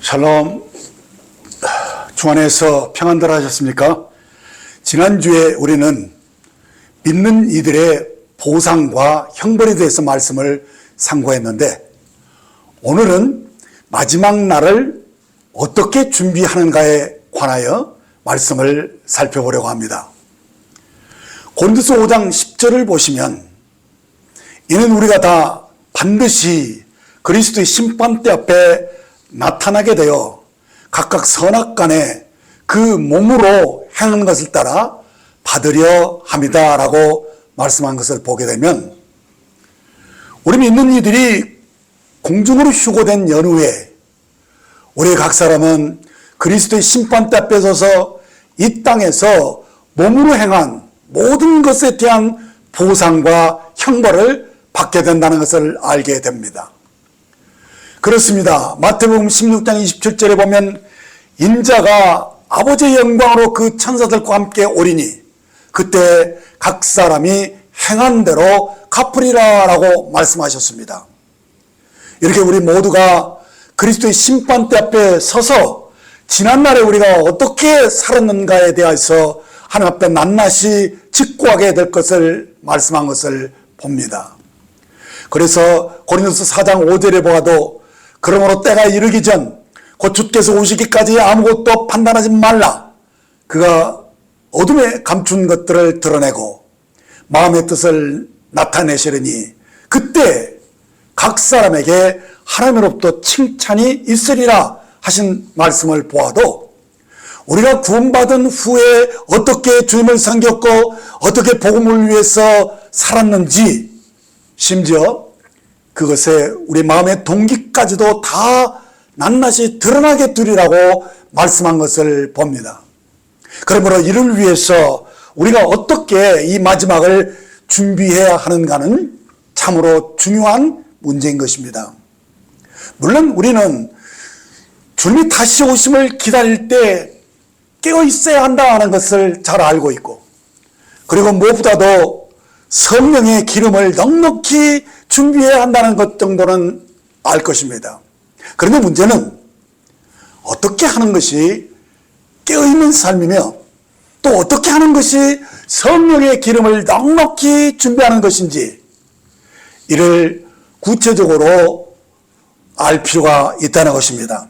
샬롬. 주 안에서 평안들 하셨습니까? 지난주에 우리는 믿는 이들의 보상과 형벌에 대해서 말씀을 상고했는데, 오늘은 마지막 날을 어떻게 준비하는가에 관하여 말씀을 살펴보려고 합니다. 고린도서 5장 10절을 보시면, 이는 우리가 다 반드시 그리스도의 심판대 앞에 나타나게 되어 각각 선악간에 그 몸으로 행한 것을 따라 받으려 합니다 라고 말씀한 것을 보게 되면, 우리 믿는 이들이 공중으로 휴거된 연후에 우리 각 사람은 그리스도의 심판대 앞에 서서 이 땅에서 몸으로 행한 모든 것에 대한 보상과 형벌을 받게 된다는 것을 알게 됩니다. 그렇습니다. 마태복음 16장 27절에 보면, 인자가 아버지의 영광으로 그 천사들과 함께 오리니 그때 각 사람이 행한 대로 갚으리라 라고 말씀하셨습니다. 이렇게 우리 모두가 그리스도의 심판대 앞에 서서 지난날에 우리가 어떻게 살았는가에 대해서 하나님 앞에 낱낱이 직구하게 될 것을 말씀한 것을 봅니다. 그래서 고린도서 4장 5절에 보아도, 그러므로 때가 이르기 전 곧 주께서 오시기까지 아무것도 판단하지 말라. 그가 어둠에 감춘 것들을 드러내고 마음의 뜻을 나타내시리니 그때 각 사람에게 하나님으로부터 칭찬이 있으리라 하신 말씀을 보아도, 우리가 구원받은 후에 어떻게 주님을 섬겼고 어떻게 복음을 위해서 살았는지, 심지어 그것에 우리 마음의 동기까지도 다 낱낱이 드러나게 두리라고 말씀한 것을 봅니다. 그러므로 이를 위해서 우리가 어떻게 이 마지막을 준비해야 하는가는 참으로 중요한 문제인 것입니다. 물론 우리는 주님이 다시 오심을 기다릴 때 깨어 있어야 한다는 것을 잘 알고 있고, 그리고 무엇보다도 성령의 기름을 넉넉히 준비해야 한다는 것 정도는 알 것입니다. 그런데 문제는 어떻게 하는 것이 깨어있는 삶이며, 또 어떻게 하는 것이 성령의 기름을 넉넉히 준비하는 것인지, 이를 구체적으로 알 필요가 있다는 것입니다.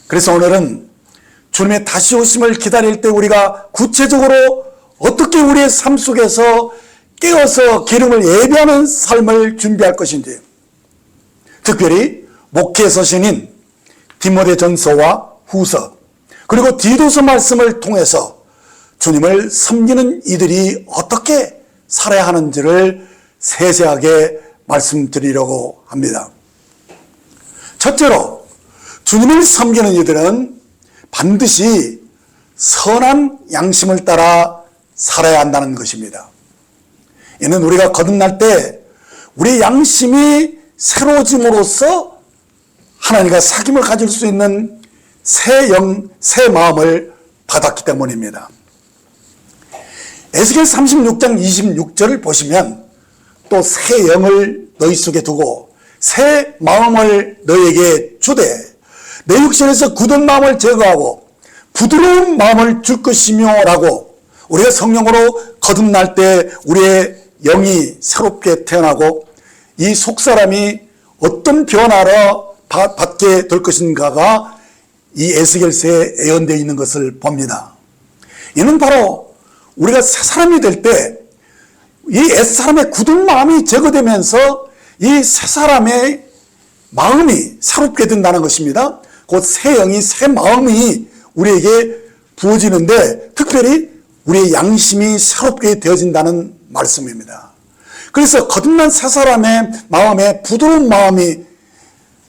그래서 오늘은 주님의 다시 오심을 기다릴 때 우리가 구체적으로 어떻게 우리의 삶 속에서 깨어서 기름을 예비하는 삶을 준비할 것인지, 특별히 목회 서신인 디모데전서와 후서, 그리고 디도서 말씀을 통해서 주님을 섬기는 이들이 어떻게 살아야 하는지를 세세하게 말씀드리려고 합니다. 첫째로, 주님을 섬기는 이들은 반드시 선한 양심을 따라 살아야 한다는 것입니다. 이는 우리가 거듭날 때 우리의 양심이 새로워짐으로써 하나님과 사귐을 가질 수 있는 새 영, 새 마음을 받았기 때문입니다. 에스겔 36장 26절을 보시면, 또 새 영을 너희 속에 두고 새 마음을 너희에게 주되 내 육신에서 굳은 마음을 제거하고 부드러운 마음을 줄 것이며 라고, 우리가 성령으로 거듭날 때 우리의 영이 새롭게 태어나고 이 속사람이 어떤 변화를 받게 될 것인가가 이 에스겔서에 예언되어 있는 것을 봅니다. 이는 바로 우리가 새 사람이 될 때 이 옛사람의 굳은 마음이 제거되면서 이 새 사람의 마음이 새롭게 된다는 것입니다. 곧 새 영이, 새 마음이 우리에게 부어지는데, 특별히 우리의 양심이 새롭게 되어진다는 말씀입니다. 그래서 거듭난 새 사람의 마음에 부드러운 마음이,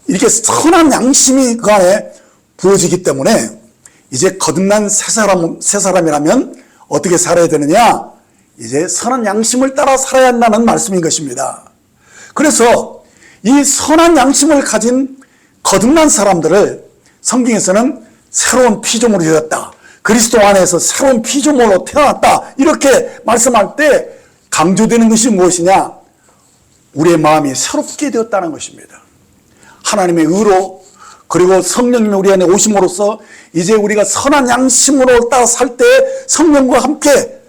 이렇게 선한 양심이 그 안에 부어지기 때문에 이제 거듭난 새 사람이라면 어떻게 살아야 되느냐? 이제 선한 양심을 따라 살아야 한다는 말씀인 것입니다. 그래서 이 선한 양심을 가진 거듭난 사람들을 성경에서는 새로운 피조물이 되었다, 그리스도 안에서 새로운 피조물로 태어났다, 이렇게 말씀할 때 강조되는 것이 무엇이냐? 우리의 마음이 새롭게 되었다는 것입니다. 하나님의 의로 그리고 성령님이 우리 안에 오심으로써 이제 우리가 선한 양심으로 따라 살 때 성령과 함께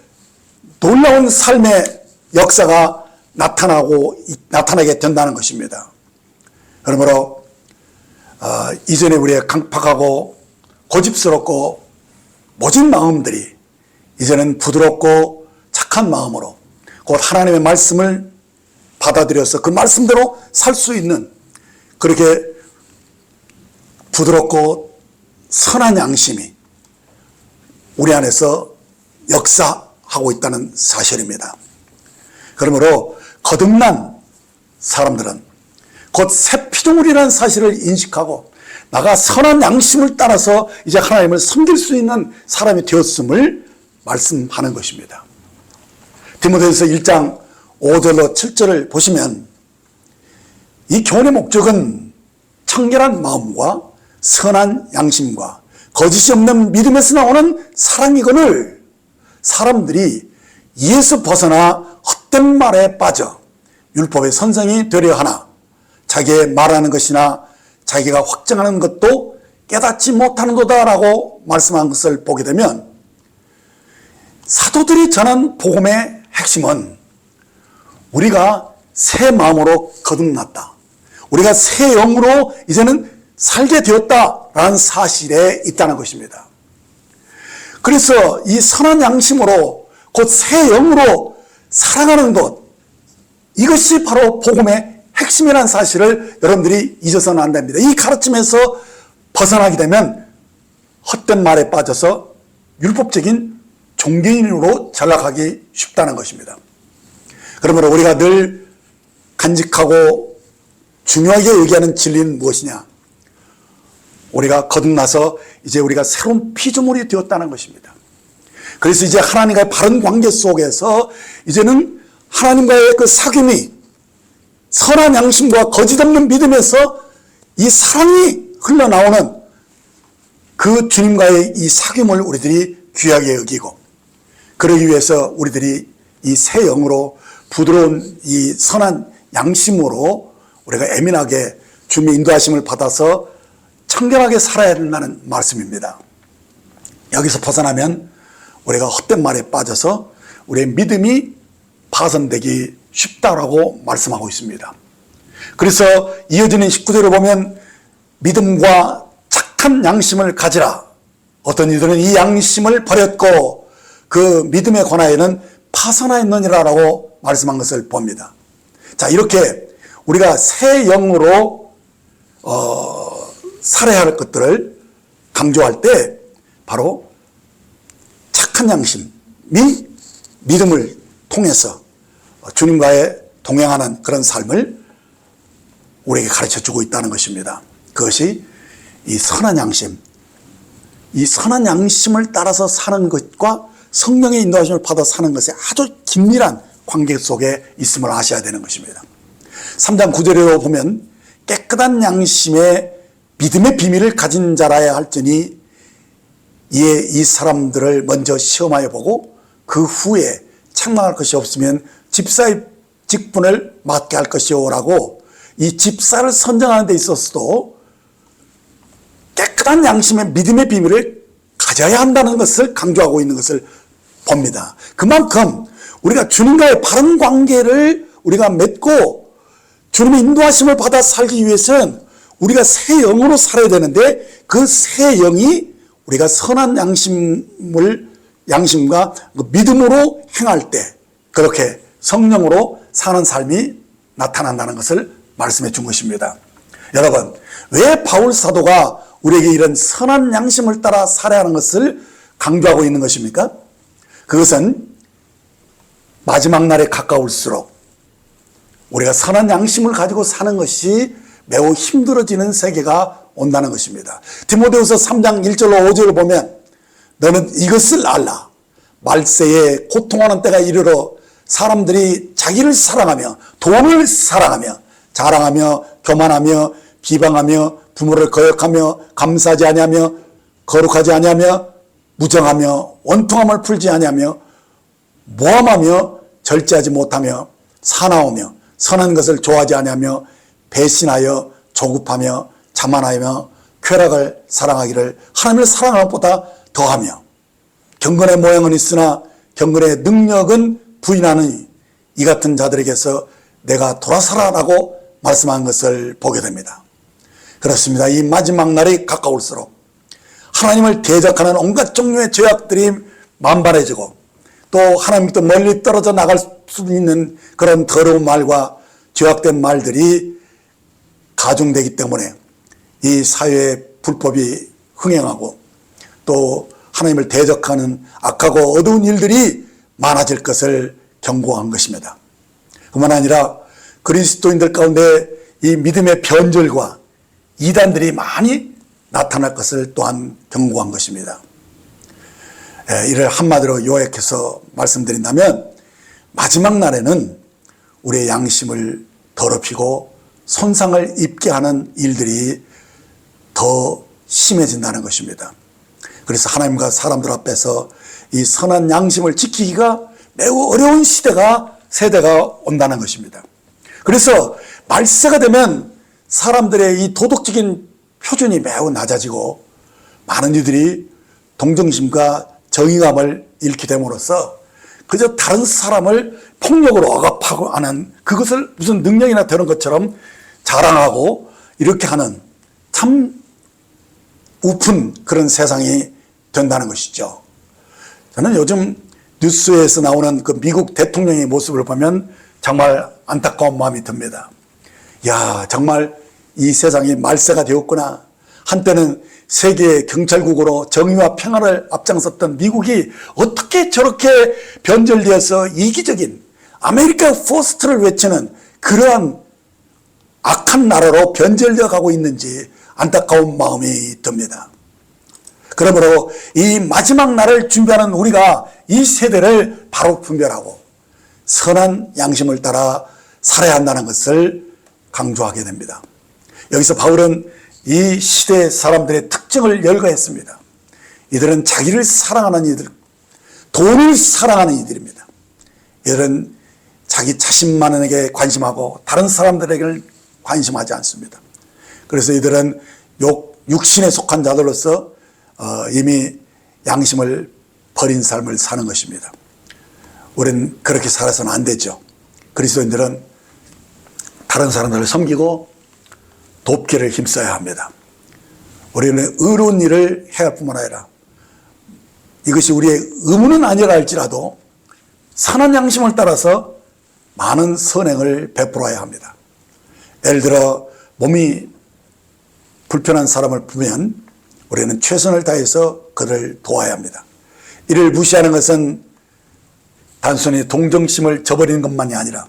놀라운 삶의 역사가 나타나게 된다는 것입니다. 그러므로 이전에 우리의 강팍하고 고집스럽고 모진 마음들이 이제는 부드럽고 착한 마음으로 곧 하나님의 말씀을 받아들여서 그 말씀대로 살 수 있는 그렇게 부드럽고 선한 양심이 우리 안에서 역사하고 있다는 사실입니다. 그러므로 거듭난 사람들은 곧 새 피조물이라는 사실을 인식하고 나가 선한 양심을 따라서 이제 하나님을 섬길 수 있는 사람이 되었음을 말씀하는 것입니다. 디모데후서 1장 5절로 7절을 보시면 이 교훈의 목적은 청결한 마음과 선한 양심과 거짓이 없는 믿음에서 나오는 사랑이거늘 사람들이 이에서 벗어나 헛된 말에 빠져 율법의 선생이 되려 하나 자기의 말하는 것이나 자기가 확증하는 것도 깨닫지 못하는도다 라고 말씀한 것을 보게 되면 사도들이 전한 복음의 핵심은 우리가 새 마음으로 거듭났다, 우리가 새 영으로 이제는 살게 되었다라는 사실에 있다는 것입니다. 그래서 이 선한 양심으로 곧 새 영으로 살아가는 것, 이것이 바로 복음의 핵심이라는 사실을 여러분들이 잊어서는 안 됩니다. 이 가르침에서 벗어나게 되면 헛된 말에 빠져서 율법적인 종교인으로 전락하기 쉽다는 것입니다. 그러므로 우리가 늘 간직하고 중요하게 얘기하는 진리는 무엇이냐? 우리가 거듭나서 이제 우리가 새로운 피조물이 되었다는 것입니다. 그래서 이제 하나님과의 바른 관계 속에서 이제는 하나님과의 그 사귐이 선한 양심과 거짓 없는 믿음에서 이 사랑이 흘러나오는 그 주님과의 이 사귐을 우리들이 귀하게 여기고, 그러기 위해서 우리들이 이 새 영으로 부드러운 이 선한 양심으로 우리가 예민하게 주님의 인도하심을 받아서 청결하게 살아야 된다는 말씀입니다. 여기서 벗어나면 우리가 헛된 말에 빠져서 우리의 믿음이 파손되기 쉽다라고 말씀하고 있습니다. 그래서 이어지는 19절을 보면 믿음과 착한 양심을 가지라. 어떤 이들은 이 양심을 버렸고 그 믿음에 관하여는 파손하였느니라라고 말씀한 것을 봅니다. 자, 이렇게 우리가 새 영으로 살아야 할 것들을 강조할 때 바로 착한 양심이 믿음을 통해서 주님과의 동행하는 그런 삶을 우리에게 가르쳐주고 있다는 것입니다. 그것이 이 선한 양심, 이 선한 양심을 따라서 사는 것과 성령의 인도하심을 받아 사는 것에 아주 긴밀한 관계 속에 있음을 아셔야 되는 것입니다. 3장 9절에 보면 깨끗한 양심에 믿음의 비밀을 가진 자라야 할지니 이에 이 사람들을 먼저 시험하여 보고 그 후에 책망할 것이 없으면 집사의 직분을 맡게 할 것이오라고 이 집사를 선정하는 데 있어서도 깨끗한 양심의 믿음의 비밀을 가져야 한다는 것을 강조하고 있는 것을 봅니다. 그만큼 우리가 주님과의 바른 관계를 우리가 맺고 주님의 인도하심을 받아 살기 위해서는 우리가 새 영으로 살아야 되는데 그 새 영이 우리가 선한 양심과 믿음으로 행할 때 그렇게 성령으로 사는 삶이 나타난다는 것을 말씀해 준 것입니다. 여러분, 왜 바울 사도가 우리에게 이런 선한 양심을 따라 살아야 하는 것을 강조하고 있는 것입니까? 그것은 마지막 날에 가까울수록 우리가 선한 양심을 가지고 사는 것이 매우 힘들어지는 세계가 온다는 것입니다. 디모데후서 3장 1절로 5절을 보면 너는 이것을 알라. 말세에 고통하는 때가 이르러 사람들이 자기를 사랑하며 돈을 사랑하며 자랑하며 교만하며 비방하며 부모를 거역하며 감사하지 아니하며 거룩하지 아니하며 무정하며 원통함을 풀지 아니하며 모함하며 절제하지 못하며 사나우며 선한 것을 좋아하지 아니하며 배신하여 조급하며 자만하며 쾌락을 사랑하기를 하나님을 사랑하는 것보다 더하며 경건의 모양은 있으나 경건의 능력은 부인하는 이 같은 자들에게서 내가 돌아서라라고 말씀한 것을 보게 됩니다. 그렇습니다. 이 마지막 날이 가까울수록 하나님을 대적하는 온갖 종류의 죄악들이 만발해지고 또 하나님부터 멀리 떨어져 나갈 수 있는 그런 더러운 말과 죄악된 말들이 가중되기 때문에 이 사회의 불법이 흥행하고 또 하나님을 대적하는 악하고 어두운 일들이 많아질 것을 경고한 것입니다. 그뿐 아니라 그리스도인들 가운데 이 믿음의 변절과 이단들이 많이 나타날 것을 또한 경고한 것입니다. 이를 한마디로 요약해서 말씀드린다면 마지막 날에는 우리의 양심을 더럽히고 손상을 입게 하는 일들이 더 심해진다는 것입니다. 그래서 하나님과 사람들 앞에서 이 선한 양심을 지키기가 매우 어려운 세대가 온다는 것입니다. 그래서 말세가 되면 사람들의 이 도덕적인 표준이 매우 낮아지고 많은 이들이 동정심과 정의감을 잃게 됨으로써 그저 다른 사람을 폭력으로 억압하고 하는 그것을 무슨 능력이나 되는 것처럼 자랑하고 이렇게 하는 참 우픈 그런 세상이 된다는 것이죠. 저는 요즘 뉴스에서 나오는 그 미국 대통령의 모습을 보면 정말 안타까운 마음이 듭니다. 야, 정말 이 세상이 말세가 되었구나. 한때는 세계 경찰국으로 정의와 평화를 앞장섰던 미국이 어떻게 저렇게 변절되어서 이기적인 아메리카 포스트를 외치는 그러한 악한 나라로 변절되어 가고 있는지 안타까운 마음이 듭니다. 그러므로 이 마지막 날을 준비하는 우리가 이 세대를 바로 분별하고 선한 양심을 따라 살아야 한다는 것을 강조하게 됩니다. 여기서 바울은 이 시대 사람들의 특징을 열거했습니다. 이들은 자기를 사랑하는 이들, 돈을 사랑하는 이들입니다. 이들은 자기 자신만에게 관심하고 다른 사람들에게 관심하지 않습니다. 그래서 이들은 육신에 속한 자들로서 이미 양심을 버린 삶을 사는 것입니다. 우리는 그렇게 살아서는 안 되죠. 그리스도인들은 다른 사람들을 섬기고 돕기를 힘써야 합니다. 우리는 의로운 일을 해야 할 뿐만 아니라 이것이 우리의 의무는 아니라 할지라도 선한 양심을 따라서 많은 선행을 베풀어야 합니다. 예를 들어 몸이 불편한 사람을 보면 우리는 최선을 다해서 그를 도와야 합니다. 이를 무시하는 것은 단순히 동정심을 저버리는 것만이 아니라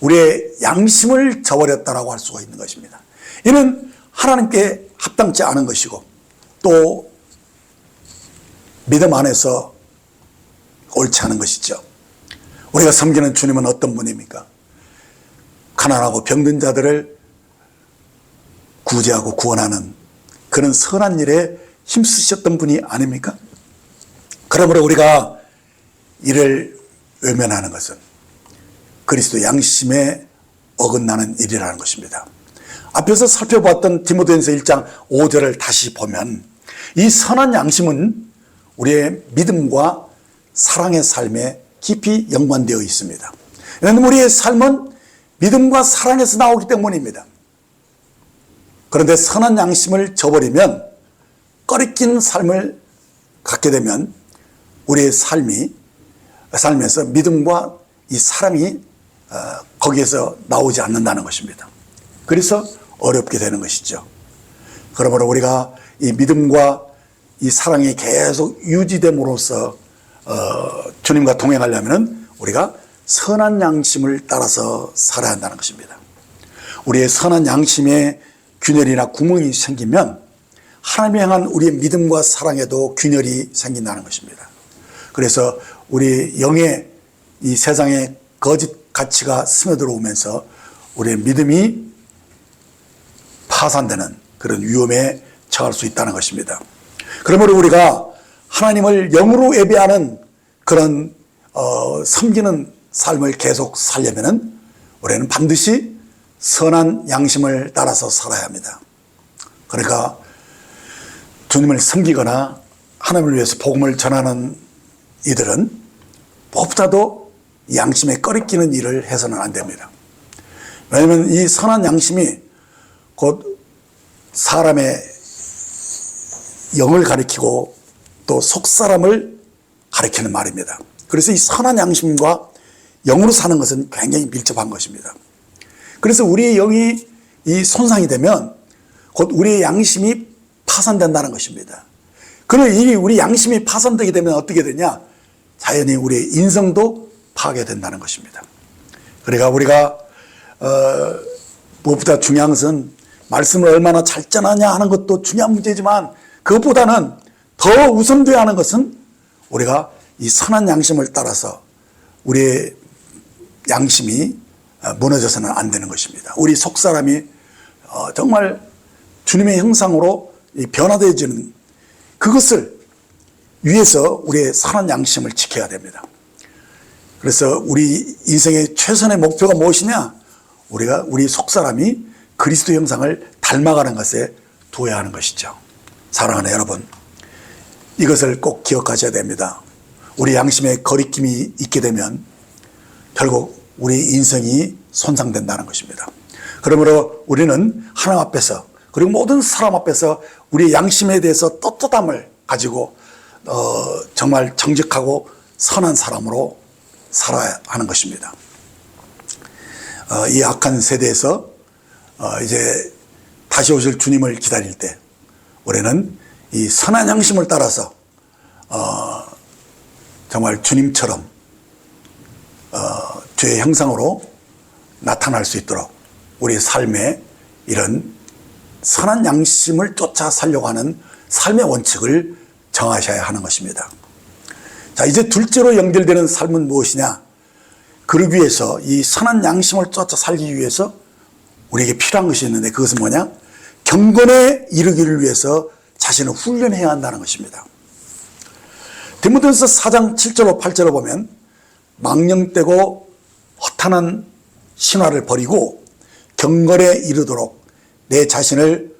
우리의 양심을 저버렸다라고 할 수가 있는 것입니다. 이는 하나님께 합당치 않은 것이고 또 믿음 안에서 옳지 않은 것이죠. 우리가 섬기는 주님은 어떤 분입니까? 가난하고 병든 자들을 구제하고 구원하는 그런 선한 일에 힘쓰셨던 분이 아닙니까? 그러므로 우리가 이를 외면하는 것은 그리스도 양심에 어긋나는 일이라는 것입니다. 앞에서 살펴봤던 디모데전서 1장 5절을 다시 보면 이 선한 양심은 우리의 믿음과 사랑의 삶에 깊이 연관되어 있습니다. 왜냐하면 우리의 삶은 믿음과 사랑에서 나오기 때문입니다. 그런데 선한 양심을 저버리면 꺼리낀 삶을 갖게 되면 우리의 삶에서 믿음과 이 사랑이 거기에서 나오지 않는다는 것입니다. 그래서 어렵게 되는 것이죠. 그러므로 우리가 이 믿음과 이 사랑이 계속 유지됨으로써 주님과 동행하려면 우리가 선한 양심을 따라서 살아야 한다는 것입니다. 우리의 선한 양심에 균열이나 구멍이 생기면 하나님을 향한 우리의 믿음과 사랑에도 균열이 생긴다는 것입니다. 그래서 우리 영의 이 세상의 거짓 가치가 스며들어오면서 우리의 믿음이 파산되는 그런 위험에 처할 수 있다는 것입니다. 그러므로 우리가 하나님을 영으로 예배하는 그런 섬기는 삶을 계속 살려면 우리는 반드시 선한 양심을 따라서 살아야 합니다. 그러니까 주님을 섬기거나 하나님을 위해서 복음을 전하는 이들은 무엇보다도 양심에 꺼리끼는 일을 해서는 안 됩니다. 왜냐하면 이 선한 양심이 곧 사람의 영을 가리키고 또 속사람을 가리키는 말입니다. 그래서 이 선한 양심과 영으로 사는 것은 굉장히 밀접한 것입니다. 그래서 우리의 영이 이 손상이 되면 곧 우리의 양심이 파산된다는 것입니다. 그러니 우리 양심이 파산되게 되면 어떻게 되냐? 자연히 우리의 인성도 파괴된다는 것입니다. 그러니까 우리가 무엇보다 중요한 것은 말씀을 얼마나 잘 전하냐 하는 것도 중요한 문제지만 그것보다는 더 우선되어야 하는 것은 우리가 이 선한 양심을 따라서 우리의 양심이 무너져서는 안 되는 것입니다. 우리 속사람이 정말 주님의 형상으로 변화되어지는 그것을 위해서 우리의 선한 양심을 지켜야 됩니다. 그래서 우리 인생의 최선의 목표가 무엇이냐? 우리 속사람이 그리스도 형상을 닮아가는 것에 두어야 하는 것이죠. 사랑하는 여러분, 이것을 꼭 기억하셔야 됩니다. 우리 양심에 거리낌이 있게 되면 결국 우리 인생이 손상된다는 것입니다. 그러므로 우리는 하나님 앞에서 그리고 모든 사람 앞에서 우리 양심에 대해서 떳떳함을 가지고 정말 정직하고 선한 사람으로 살아야 하는 것입니다. 이 악한 세대에서 이제 다시 오실 주님을 기다릴 때 우리는 이 선한 양심을 따라서 정말 주님처럼 주의 형상으로 나타날 수 있도록 우리 삶에 이런 선한 양심을 쫓아 살려고 하는 삶의 원칙을 정하셔야 하는 것입니다. 자, 이제 둘째로 연결되는 삶은 무엇이냐? 그러기 위해서 이 선한 양심을 쫓아 살기 위해서 우리에게 필요한 것이 있는데 그것은 뭐냐? 경건에 이르기를 위해서 자신을 훈련해야 한다는 것입니다. 디모데전서 4장 7절로 8절을 보면 망령되고 허탄한 신화를 버리고 경건에 이르도록 내 자신을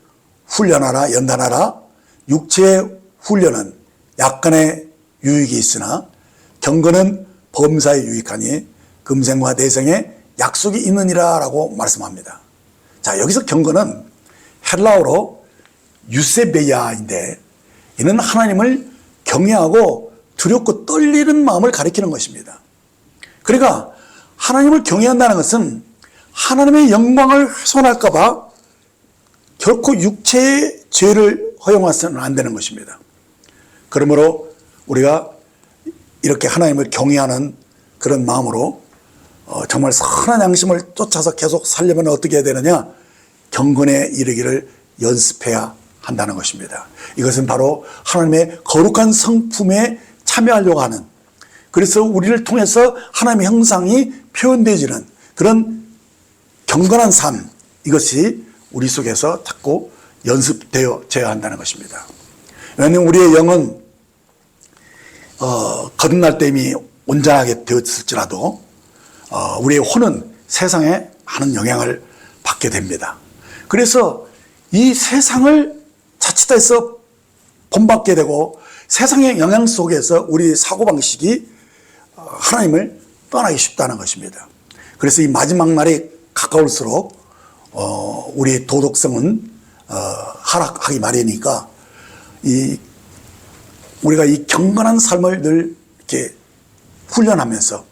훈련하라 연단하라. 육체의 훈련은 약간의 유익이 있으나 경건은 범사에 유익하니 금생과 내생에 약속이 있느니라 라고 말씀합니다. 자, 여기서 경건은 헬라어로 유세베야인데 이는 하나님을 경외하고 두렵고 떨리는 마음을 가리키는 것입니다. 그러니까 하나님을 경외한다는 것은 하나님의 영광을 훼손할까 봐 결코 육체의 죄를 허용해서는 안 되는 것입니다. 그러므로 우리가 이렇게 하나님을 경외하는 그런 마음으로 정말 선한 양심을 쫓아서 계속 살려면 어떻게 해야 되느냐? 경건에 이르기를 연습해야 한다는 것입니다. 이것은 바로 하나님의 거룩한 성품에 참여하려고 하는, 그래서 우리를 통해서 하나님의 형상이 표현되어지는 그런 경건한 삶, 이것이 우리 속에서 자꾸 연습되어져야 한다는 것입니다. 왜냐하면 우리의 영은 거듭날 때 이미 온전하게 되었을지라도 우리의 혼은 세상에 많은 영향을 받게 됩니다. 그래서 이 세상을 자칫해서 본받게 되고 세상의 영향 속에서 우리 사고방식이 하나님을 떠나기 쉽다는 것입니다. 그래서 이 마지막 날이 가까울수록 우리의 도덕성은 하락하기 마련이니까 우리가 이 경건한 삶을 늘 이렇게 훈련하면서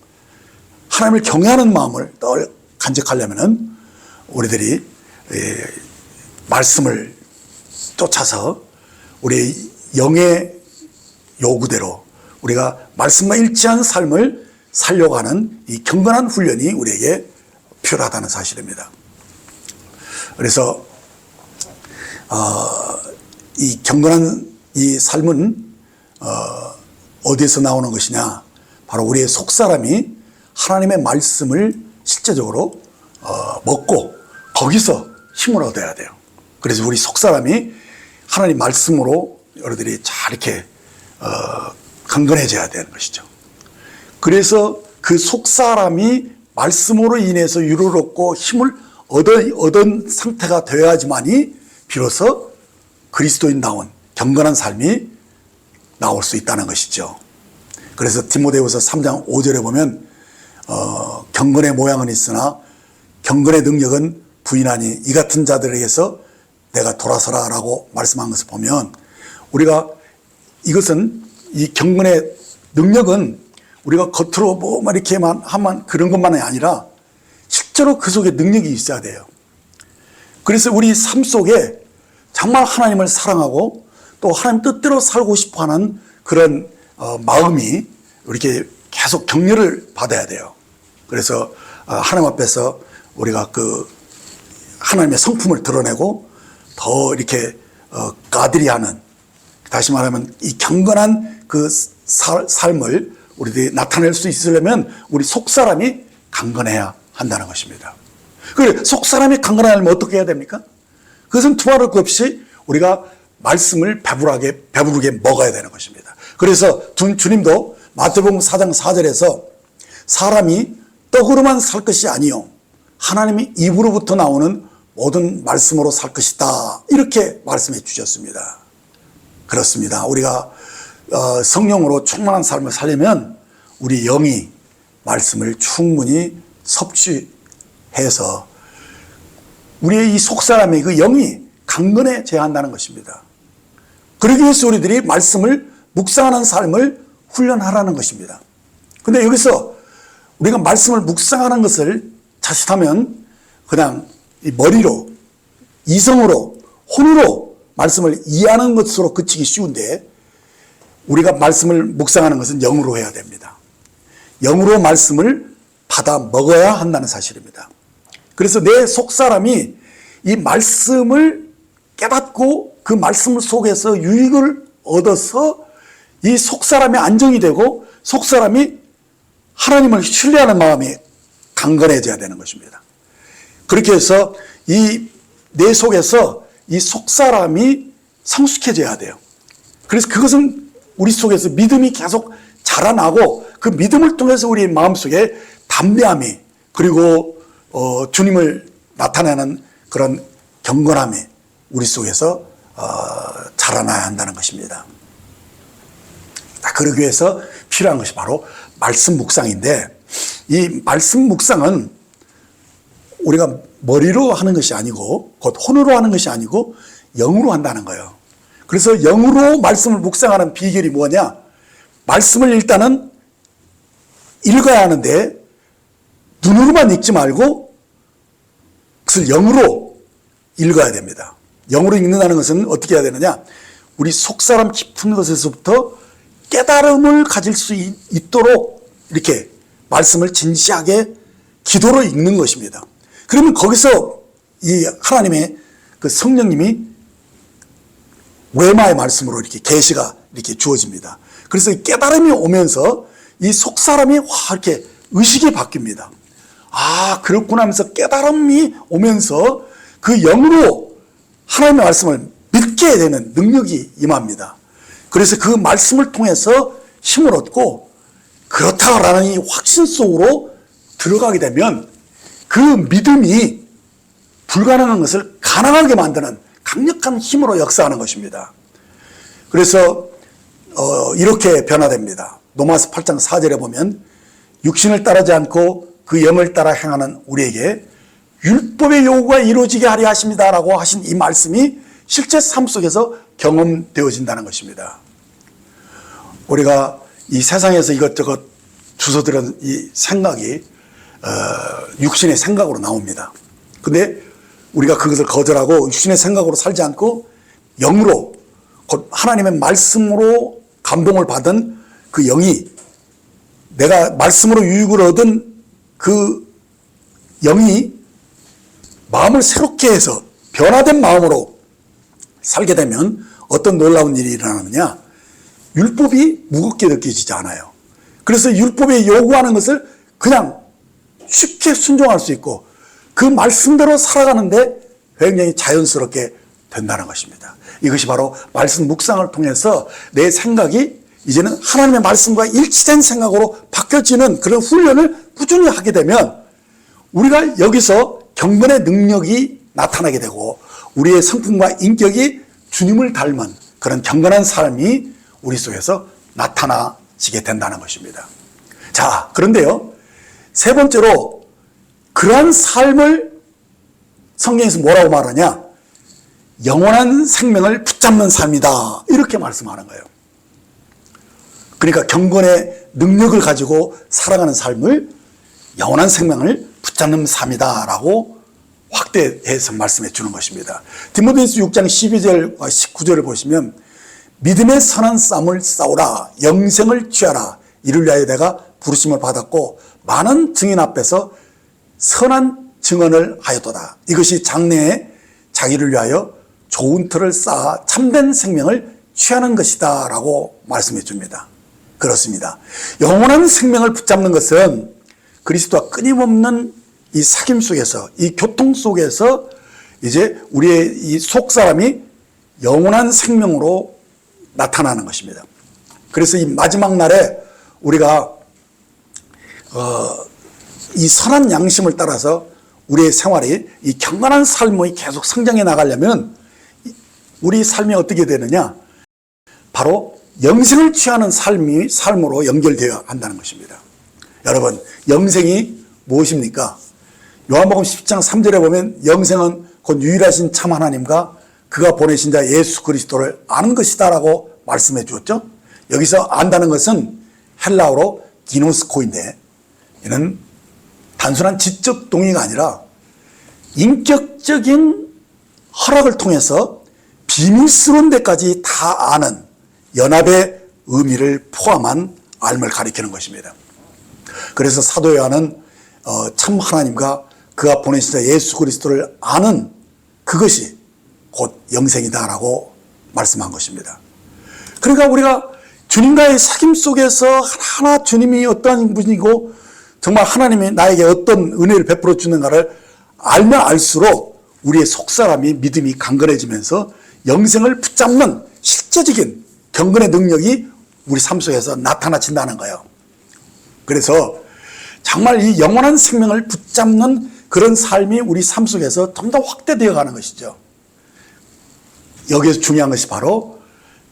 하나님을 경외하는 마음을 늘 간직하려면은 우리들이 말씀을 쫓아서 우리 영의 요구대로 우리가 말씀과 일치한 삶을 살려고 하는 이 경건한 훈련이 우리에게 필요하다는 사실입니다. 그래서 이 경건한 이 삶은 어디에서 나오는 것이냐? 바로 우리의 속사람이 하나님의 말씀을 실제적으로 먹고 거기서 힘을 얻어야 돼요. 그래서 우리 속사람이 하나님 말씀으로 여러분들이 잘 이렇게 강건해져야 되는 것이죠. 그래서 그 속사람이 말씀으로 인해서 유를 얻고 힘을 얻은 상태가 되어야지만이 비로소 그리스도인다운 경건한 삶이 나올 수 있다는 것이죠. 그래서 디모데후서 3장 5절에 보면 경건의 모양은 있으나 경건의 능력은 부인하니 이 같은 자들에게서 내가 돌아서라 라고 말씀한 것을 보면, 우리가 이것은 이 경건의 능력은 우리가 겉으로 뭐만 이렇게만 하면 그런 것만이 아니라 실제로 그 속에 능력이 있어야 돼요. 그래서 우리 삶 속에 정말 하나님을 사랑하고 또 하나님 뜻대로 살고 싶어하는 그런 마음이 이렇게 계속 격려를 받아야 돼요. 그래서 하나님 앞에서 우리가 그 하나님의 성품을 드러내고 더 이렇게 까들이하는, 다시 말하면 이 경건한 그 삶을 우리들이 나타낼 수 있으려면 우리 속사람이 강건해야 한다는 것입니다. 그래, 속사람이 강건하려면 어떻게 해야 됩니까? 그것은 두말할 것 없이 우리가 말씀을 배부르게 먹어야 되는 것입니다. 그래서 주님도 마태복음 4장 4절에서 사람이 떡으로만 살 것이 아니요 하나님이 입으로부터 나오는 모든 말씀으로 살 것이다, 이렇게 말씀해 주셨습니다. 그렇습니다. 우리가 성령으로 충만한 삶을 살려면 우리 영이 말씀을 충분히 섭취해서 우리의 이 속사람의 그 영이 강건해져야 한다는 것입니다. 그러기 위해서 우리들이 말씀을 묵상하는 삶을 훈련하라는 것입니다. 그런데 여기서 우리가 말씀을 묵상하는 것을 자칫하면 그냥 이 머리로, 이성으로, 혼으로 말씀을 이해하는 것으로 그치기 쉬운데, 우리가 말씀을 묵상하는 것은 영으로 해야 됩니다. 영으로 말씀을 받아 먹어야 한다는 사실입니다. 그래서 내 속사람이 이 말씀을 깨닫고 그 말씀 속에서 유익을 얻어서 이 속사람이 안정이 되고 속사람이 하나님을 신뢰하는 마음이 강건해져야 되는 것입니다. 그렇게 해서 이 내 속에서 이 속사람이 성숙해져야 돼요. 그래서 그것은 우리 속에서 믿음이 계속 자라나고 그 믿음을 통해서 우리 마음속에 담대함이, 그리고 주님을 나타내는 그런 경건함이 우리 속에서 자라나야 한다는 것입니다. 그러기 위해서 필요한 것이 바로 말씀 묵상인데, 이 말씀 묵상은 우리가 머리로 하는 것이 아니고 곧 혼으로 하는 것이 아니고 영으로 한다는 거예요. 그래서 영으로 말씀을 묵상하는 비결이 뭐냐? 말씀을 일단은 읽어야 하는데 눈으로만 읽지 말고 그것을 영으로 읽어야 됩니다. 영으로 읽는다는 것은 어떻게 해야 되느냐? 우리 속사람 깊은 것에서부터 깨달음을 가질 수 있도록 이렇게 말씀을 진지하게 기도로 읽는 것입니다. 그러면 거기서 이 하나님의 그 성령님이 외마의 말씀으로 이렇게 계시가 이렇게 주어집니다. 그래서 깨달음이 오면서 이 속사람이 이렇게 의식이 바뀝니다. 아, 그렇구나 하면서 깨달음이 오면서 그 영으로 하나님의 말씀을 믿게 되는 능력이 임합니다. 그래서 그 말씀을 통해서 힘을 얻고 그렇다라는 이 확신 속으로 들어가게 되면 그 믿음이 불가능한 것을 가능하게 만드는 강력한 힘으로 역사하는 것입니다. 그래서 이렇게 변화됩니다. 로마서 8장 4절에 보면 육신을 따르지 않고 그 영을 따라 행하는 우리에게 율법의 요구가 이루어지게 하려 하십니다라고 하신 이 말씀이 실제 삶 속에서 경험되어진다는 것입니다. 우리가 이 세상에서 이것저것 주워들은 이 생각이 육신의 생각으로 나옵니다. 근데 우리가 그것을 거절하고 육신의 생각으로 살지 않고 영으로, 곧 하나님의 말씀으로 감동을 받은 그 영이, 내가 말씀으로 유익을 얻은 그 영이 마음을 새롭게 해서 변화된 마음으로 살게 되면 어떤 놀라운 일이 일어나느냐? 율법이 무겁게 느껴지지 않아요. 그래서 율법이 요구하는 것을 그냥 쉽게 순종할 수 있고 그 말씀대로 살아가는데 굉장히 자연스럽게 된다는 것입니다. 이것이 바로 말씀 묵상을 통해서 내 생각이 이제는 하나님의 말씀과 일치된 생각으로 바뀌어지는 그런 훈련을 꾸준히 하게 되면 우리가 여기서 경건의 능력이 나타나게 되고 우리의 성품과 인격이 주님을 닮은 그런 경건한 삶이 우리 속에서 나타나지게 된다는 것입니다. 자, 그런데요, 세 번째로 그러한 삶을 성경에서 뭐라고 말하냐? 영원한 생명을 붙잡는 삶이다, 이렇게 말씀하는 거예요. 그러니까 경건의 능력을 가지고 살아가는 삶을 영원한 생명을 붙잡는 삶이다 라고 확대해서 말씀해 주는 것입니다. 디모데후서 6장 12절과 19절을 보시면 믿음의 선한 싸움을 싸우라, 영생을 취하라, 이를 위하여 내가 부르심을 받았고 많은 증인 앞에서 선한 증언을 하였도다. 이것이 장래에 자기를 위하여 좋은 틀을 쌓아 참된 생명을 취하는 것이다 라고 말씀해 줍니다. 그렇습니다. 영원한 생명을 붙잡는 것은 그리스도와 끊임없는 이 사귐 속에서, 이 교통 속에서 이제 우리의 이 속사람이 영원한 생명으로 나타나는 것입니다. 그래서 이 마지막 날에 우리가 이 선한 양심을 따라서 우리의 생활이 이 경건한 삶이 계속 성장해 나가려면 우리 삶이 어떻게 되느냐? 바로 영생을 취하는 삶으로 연결되어야 한다는 것입니다. 여러분, 영생이 무엇입니까? 요한복음 10장 3절에 보면 영생은 곧 유일하신 참 하나님과 그가 보내신 자 예수 그리스도를 아는 것이다 라고 말씀해 주었죠. 여기서 안다는 것은 헬라어로 기노스코인데, 이는 단순한 지적 동의가 아니라 인격적인 허락을 통해서 비밀스러운 데까지 다 아는 연합의 의미를 포함한 알을 가리키는 것입니다. 그래서 사도 요한은 참 하나님과 그가 보내신 자 예수 그리스도를 아는 그것이 곧 영생이다라고 말씀한 것입니다. 그러니까 우리가 주님과의 사귐 속에서 하나하나 주님이 어떠한 분이고 정말 하나님이 나에게 어떤 은혜를 베풀어 주는가를 알면 알수록 우리의 속사람이 믿음이 강건해지면서 영생을 붙잡는 실제적인 경건의 능력이 우리 삶 속에서 나타나진다는 거예요. 그래서 정말 이 영원한 생명을 붙잡는 그런 삶이 우리 삶 속에서 좀 더 확대되어 가는 것이죠. 여기에서 중요한 것이 바로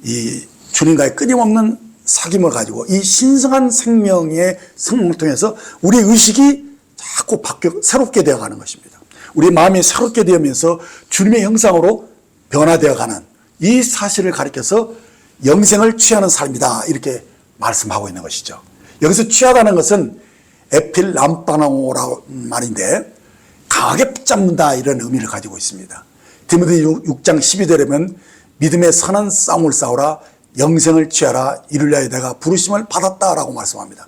이 주님과의 끊임없는 사귐을 가지고 이 신성한 생명의 성령을 통해서 우리 의식이 자꾸 새롭게 되어 가는 것입니다. 우리 마음이 새롭게 되면서 주님의 형상으로 변화되어 가는 이 사실을 가리켜서 영생을 취하는 삶이다, 이렇게 말씀하고 있는 것이죠. 여기서 취하다는 것은 에필람파나오라는 말인데 강하게 붙잡는다, 이런 의미를 가지고 있습니다. 디모데후서 6장 12절에 보면 믿음의 선한 싸움을 싸우라, 영생을 취하라, 이를 위하여 내가 부르심을 받았다라고 말씀합니다.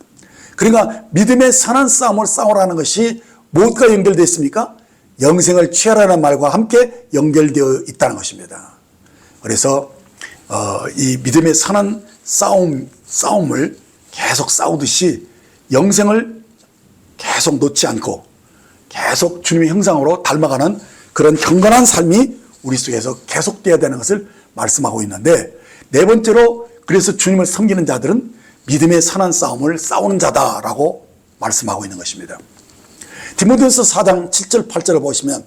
그러니까 믿음의 선한 싸움을 싸우라는 것이 무엇과 연결되어 있습니까? 영생을 취하라는 말과 함께 연결되어 있다는 것입니다. 그래서 이 믿음의 선한 싸움을 계속 싸우듯이 영생을 계속 놓지 않고 계속 주님의 형상으로 닮아가는 그런 경건한 삶이 우리 속에서 계속되어야 되는 것을 말씀하고 있는데, 네 번째로 그래서 주님을 섬기는 자들은 믿음의 선한 싸움을 싸우는 자다라고 말씀하고 있는 것입니다. 디모데후서 4장 7절 8절을 보시면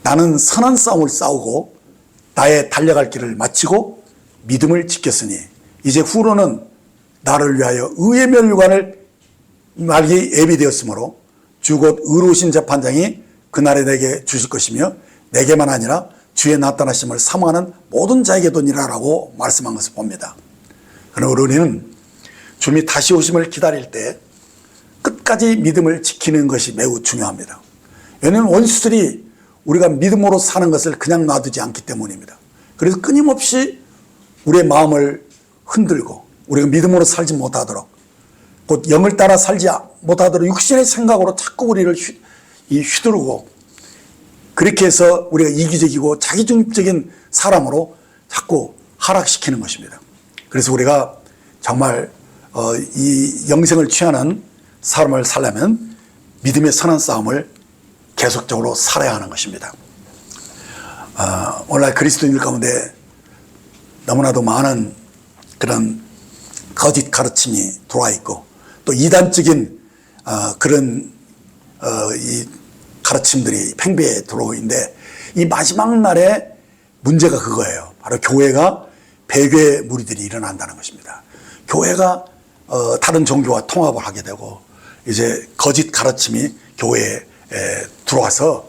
나는 선한 싸움을 싸우고 나의 달려갈 길을 마치고 믿음을 지켰으니 이제 후로는 나를 위하여 의의 면류관을 말기 예비되었으므로 주 곧 의로우신 재판장이 그날에 내게 주실 것이며 내게만 아니라 주의 나타나심을 사모하는 모든 자에게도니라 라고 말씀한 것을 봅니다. 그러나 우리는 주님이 다시 오심을 기다릴 때 끝까지 믿음을 지키는 것이 매우 중요합니다. 왜냐하면 원수들이 우리가 믿음으로 사는 것을 그냥 놔두지 않기 때문입니다. 그래서 끊임없이 우리의 마음을 흔들고 우리가 믿음으로 살지 못하도록, 곧 영을 따라 살지 못하도록 육신의 생각으로 자꾸 우리를 휘두르고, 그렇게 해서 우리가 이기적이고 자기중립적인 사람으로 자꾸 하락시키는 것입니다. 그래서 우리가 정말 이 영생을 취하는 삶을 살려면 믿음의 선한 싸움을 계속적으로 살아야 하는 것입니다. 오늘날 그리스도인들 가운데 너무나도 많은 그런 거짓 가르침이 들어와 있고 또 이단적인 그런 이 가르침들이 팽배해 들어오고 있는데, 이 마지막 날에 문제가 그거예요. 바로 교회가 배교의 무리들이 일어난다는 것입니다. 교회가 다른 종교와 통합을 하게 되고 이제 거짓 가르침이 교회에 들어와서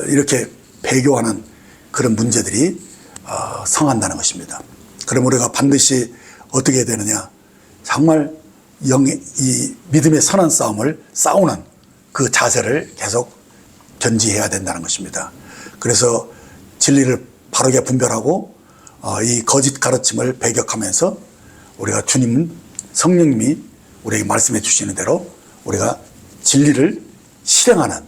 이렇게 배교하는 그런 문제들이 성한다는 것입니다. 그럼 우리가 반드시 어떻게 해야 되느냐? 정말 이 믿음의 선한 싸움을 싸우는 그 자세를 계속 견지해야 된다는 것입니다. 그래서 진리를 바르게 분별하고 이 거짓 가르침을 배격하면서 우리가 성령님이 우리에게 말씀해 주시는 대로 우리가 진리를 실행하는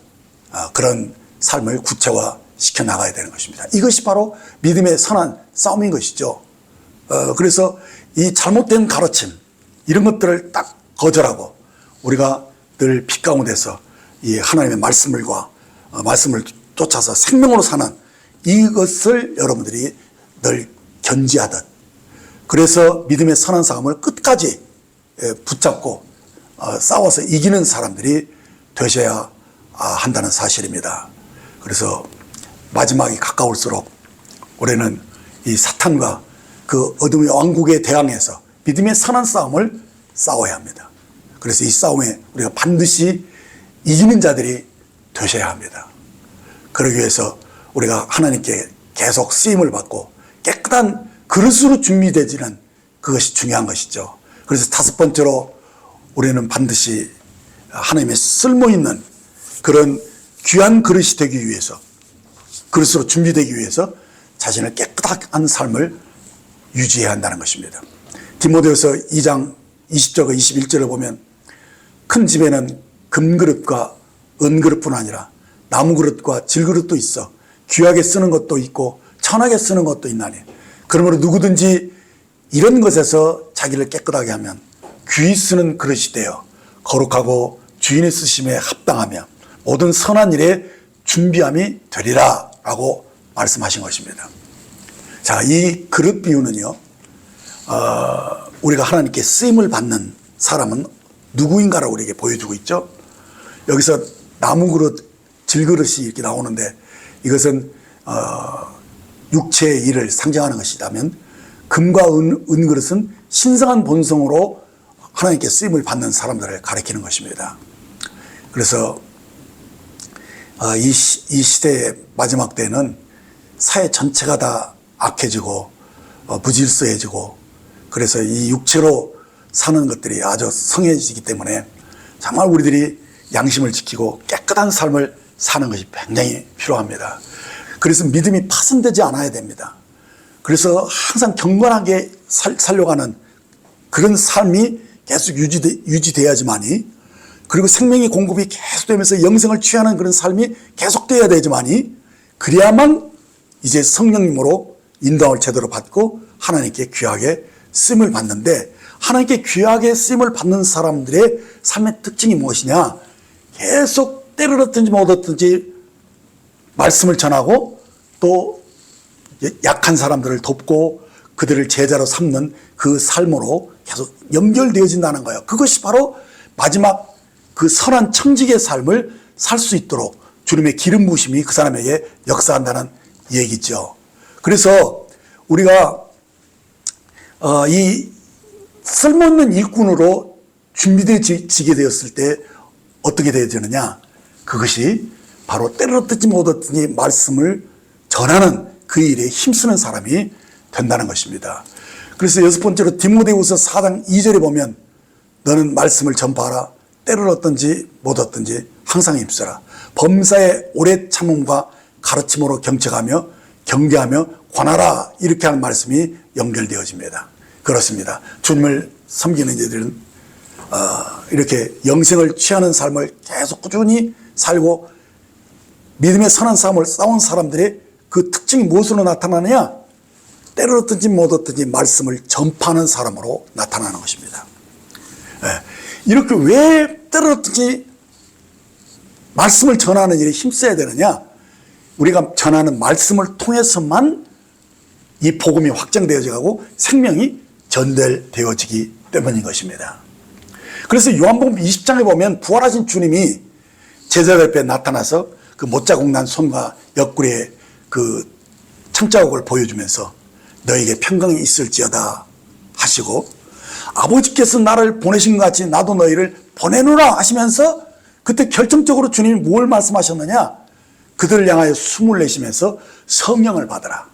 그런 삶을 구체화시켜 나가야 되는 것입니다. 이것이 바로 믿음의 선한 싸움인 것이죠. 그래서 이 잘못된 가르침 이런 것들을 딱 거절하고 우리가 늘 빛 가운데서 이 하나님의 말씀을 쫓아서 생명으로 사는 이것을 여러분들이 늘 견지하듯, 그래서 믿음의 선한 싸움을 끝까지 붙잡고 싸워서 이기는 사람들이 되셔야 한다는 사실입니다. 그래서 마지막이 가까울수록 우리는 이 사탄과 그 어둠의 왕국에 대항해서 믿음의 선한 싸움을 싸워야 합니다. 그래서 이 싸움에 우리가 반드시 이기는 자들이 되셔야 합니다. 그러기 위해서 우리가 하나님께 계속 쓰임을 받고 깨끗한 그릇으로 준비되지는 그것이 중요한 것이죠. 그래서 다섯 번째로 우리는 반드시 하나님의 쓸모있는 그런 귀한 그릇이 되기 위해서, 그릇으로 준비되기 위해서 자신을 깨끗한 삶을 유지해야 한다는 것입니다. 디모데후서 2장 20절과 21절을 보면 큰 집에는 금그릇과 은그릇뿐 아니라 나무그릇과 질그릇도 있어 귀하게 쓰는 것도 있고 천하게 쓰는 것도 있나니 그러므로 누구든지 이런 것에서 자기를 깨끗하게 하면 귀히 쓰는 그릇이 되어 거룩하고 주인의 쓰심에 합당하며 모든 선한 일에 준비함이 되리라 라고 말씀하신 것입니다. 자, 이 그릇 비유는요, 우리가 하나님께 쓰임을 받는 사람은 누구인가라고 우리에게 보여주고 있죠. 여기서 나무그릇, 질그릇이 이렇게 나오는데 이것은 육체의 일을 상징하는 것이라면 금과 은그릇은 신성한 본성으로 하나님께 쓰임을 받는 사람들을 가리키는 것입니다. 그래서 이 시대의 마지막 때는 사회 전체가 다 악해지고 무질서해지고 그래서 이 육체로 사는 것들이 아주 성해지기 때문에 정말 우리들이 양심을 지키고 깨끗한 삶을 사는 것이 굉장히 필요합니다. 그래서 믿음이 파손되지 않아야 됩니다. 그래서 항상 경건하게 살려가는 그런 삶이 계속 유지돼야지만이, 그리고 생명의 공급이 계속되면서 영생을 취하는 그런 삶이 계속돼야 되지만이, 그래야만 이제 성령님으로 인도함을 제대로 받고 하나님께 귀하게 쓰임을 받는데, 하나님께 귀하게 쓰임을 받는 사람들의 삶의 특징이 무엇이냐? 계속 때를 얻든지 못 얻든지 말씀을 전하고 또 약한 사람들을 돕고 그들을 제자로 삼는 그 삶으로 계속 연결되어진다는 거예요. 그것이 바로 마지막 그 선한 청직의 삶을 살 수 있도록 주님의 기름 부으심이 그 사람에게 역사한다는 얘기죠. 그래서 우리가 이 쓸모있는 일꾼으로 준비되어지게 되었을 때 어떻게 되어지느냐? 그것이 바로 때를 얻든지 못 얻든지 말씀을 전하는 그 일에 힘쓰는 사람이 된다는 것입니다. 그래서 여섯 번째로 디모데후서 4장 2절에 보면 너는 말씀을 전파하라. 때를 얻든지 못 얻든지 항상 힘쓰라. 범사의 오래 참음과 가르침으로 경책하며 경계하며 권하라. 이렇게 하는 말씀이 연결되어집니다. 그렇습니다. 주님을 섬기는 이들은 이렇게 영생을 취하는 삶을 계속 꾸준히 살고 믿음의 선한 싸움을 싸운 사람들의 그 특징이 무엇으로 나타나느냐? 때를 얻든지 못 얻든지 말씀을 전파하는 사람으로 나타나는 것입니다. 이렇게 왜 때를 얻든지 말씀을 전하는 일에 힘써야 되느냐? 우리가 전하는 말씀을 통해서만 이 복음이 확장되어져 가고 생명이 전달되어지기 때문인 것입니다. 그래서 요한복음 20장에 보면 부활하신 주님이 제자들 앞에 나타나서 그 못자국 난 손과 옆구리에 그 산자국을 보여주면서 너에게 평강이 있을지어다 하시고, 아버지께서 나를 보내신 것 같이 나도 너희를 보내노라 하시면서 그때 결정적으로 주님이 뭘 말씀하셨느냐? 그들을 향하여 숨을 내쉬면서 성령을 받으라.